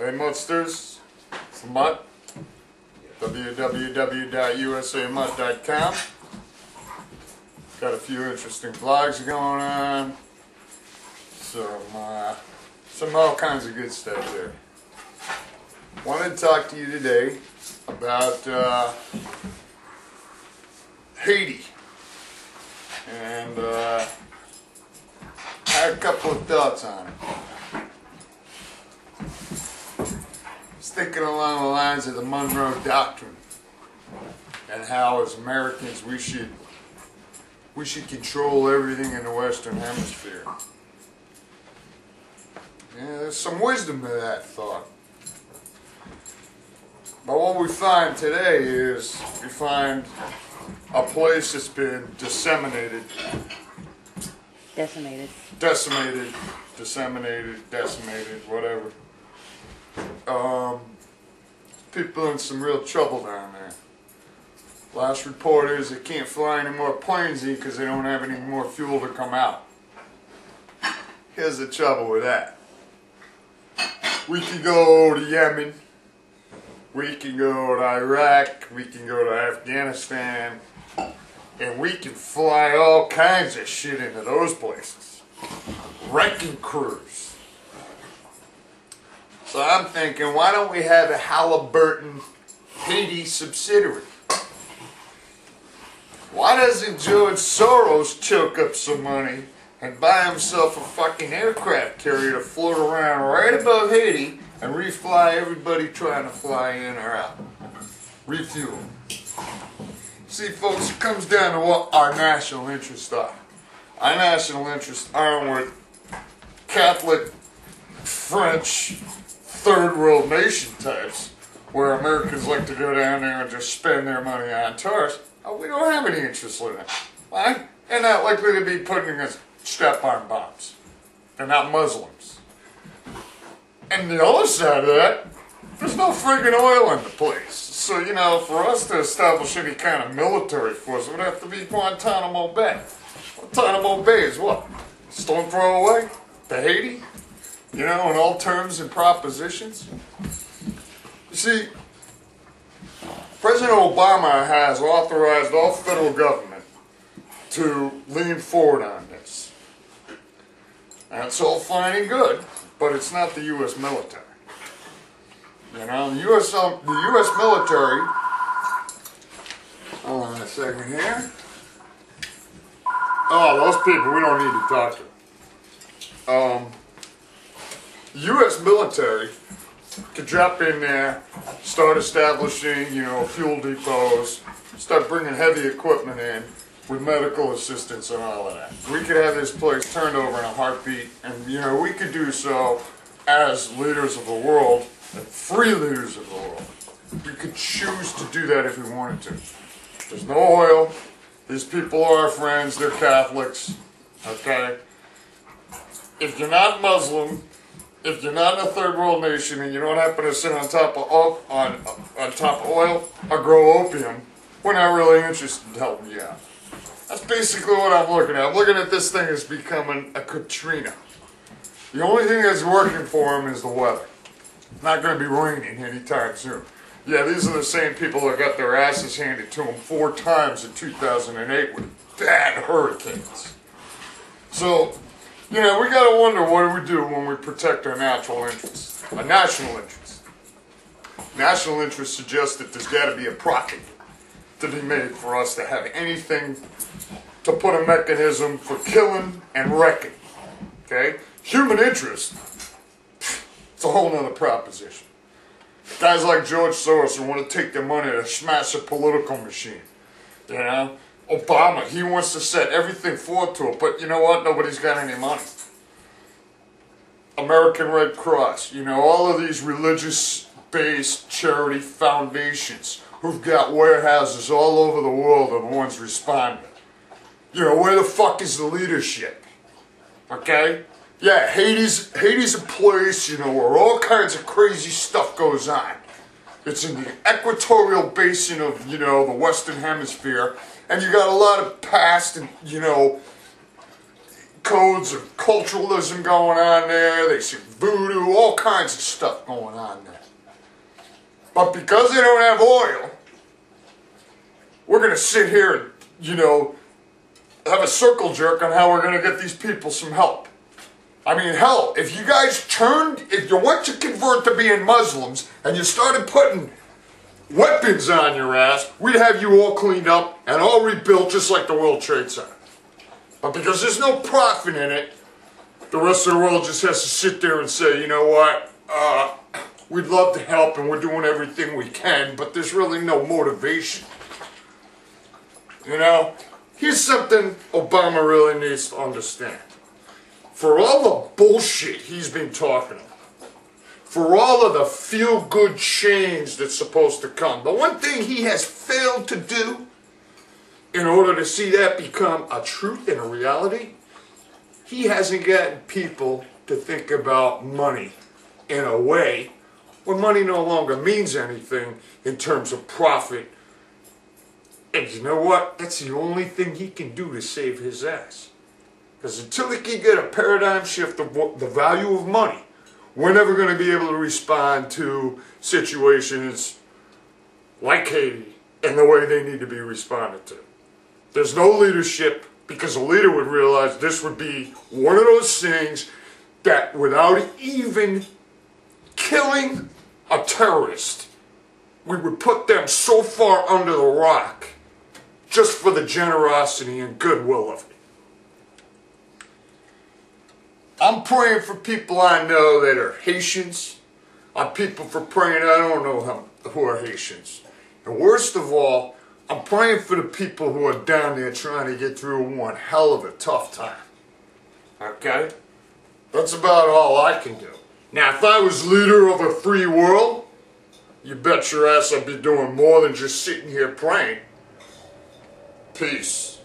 Hey Muttsters, it's Mutt, www.usamutt.com. Got a few interesting vlogs going on, some all kinds of good stuff there. Wanted to talk to you today about Haiti, and had a couple of thoughts on it. Thinking along the lines of the Monroe Doctrine and how as Americans we should control everything in the Western Hemisphere. Yeah, there's some wisdom to that thought. But what we find today is we find a place that's been decimated, whatever. People in some real trouble down there. Last report is they can't fly any more planes in because they don't have any more fuel to come out. Here's the trouble with that. We can go to Yemen, we can go to Iraq, we can go to Afghanistan, and we can fly all kinds of shit into those places. Wrecking crews. So I'm thinking, why don't we have a Halliburton Haiti subsidiary? Why doesn't George Soros choke up some money and buy himself a fucking aircraft carrier to float around right above Haiti and refly everybody trying to fly in or out? Refuel. See folks, it comes down to what our national interests are. Our national interests aren't with Catholic, French, third world nation types, where Americans like to go down there and just spend their money on tourists. We don't have any interest in that. Why? They're not likely to be putting us strap-on bombs. They're not Muslims. And the other side of that, there's no friggin' oil in the place. So, you know, for us to establish any kind of military force, it would have to be Guantanamo Bay. Guantanamo Bay is what? Stone throw away? To Haiti? You know, in all terms and propositions. You see, President Obama has authorized all federal government to lean forward on this. That's all fine and good, but it's not the U.S. military. You know, the U.S. military, hold on a second here. Oh, those people, we don't need to talk to. U.S. military could drop in there, start establishing, you know, fuel depots, start bringing heavy equipment in with medical assistance and all of that. We could have this place turned over in a heartbeat, and, you know, we could do so as leaders of the world, and free leaders of the world. We could choose to do that if we wanted to. There's no oil. These people are our friends. They're Catholics. Okay? If you're not Muslim, if you're not in a third world nation and you don't happen to sit on top of oil or grow opium, we're not really interested in helping you out. That's basically what I'm looking at. I'm looking at this thing as becoming a Katrina. The only thing that's working for them is the weather. It's not going to be raining anytime soon. Yeah, these are the same people that got their asses handed to them 4 times in 2008 with bad hurricanes. So, you know, we got to wonder, what do we do when we protect our natural interests? Our national interests. National interests suggest that there's got to be a profit to be made for us to have anything to put a mechanism for killing and wrecking. Okay? Human interest, it's a whole nother proposition. Guys like George Soros who want to take their money to smash a political machine. You know? Obama, he wants to set everything forth to it, but you know what? Nobody's got any money. American Red Cross, you know, all of these religious-based charity foundations who've got warehouses all over the world are the ones responding. You know, where the fuck is the leadership? Okay? Yeah, Haiti's a place, you know, where all kinds of crazy stuff goes on. It's in the equatorial basin of, you know, the Western Hemisphere, and you got a lot of past and, you know, codes of culturalism going on there. They see voodoo, all kinds of stuff going on there. But because they don't have oil, we're going to sit here and, you know, have a circle jerk on how we're going to get these people some help. I mean, hell, if you guys if you went to convert to being Muslims and you started putting weapons on your ass, we'd have you all cleaned up and all rebuilt just like the World Trade Center. But because there's no profit in it, the rest of the world just has to sit there and say, you know what, we'd love to help and we're doing everything we can, but there's really no motivation. You know, here's something Obama really needs to understand. For all the bullshit he's been talking about, for all of the feel-good change that's supposed to come, the one thing he has failed to do in order to see that become a truth and a reality, he hasn't gotten people to think about money in a way where money no longer means anything in terms of profit. And you know what? That's the only thing he can do to save his ass. Because until he can get a paradigm shift of the value of money, we're never going to be able to respond to situations like Haiti in the way they need to be responded to. There's no leadership, because a leader would realize this would be one of those things that without even killing a terrorist, we would put them so far under the rock just for the generosity and goodwill of it. I'm praying for people I know that are Haitians. I'm people for praying I don't know who are Haitians. And worst of all, I'm praying for the people who are down there trying to get through one hell of a tough time. Okay? That's about all I can do. Now, if I was leader of a free world, you bet your ass I'd be doing more than just sitting here praying. Peace.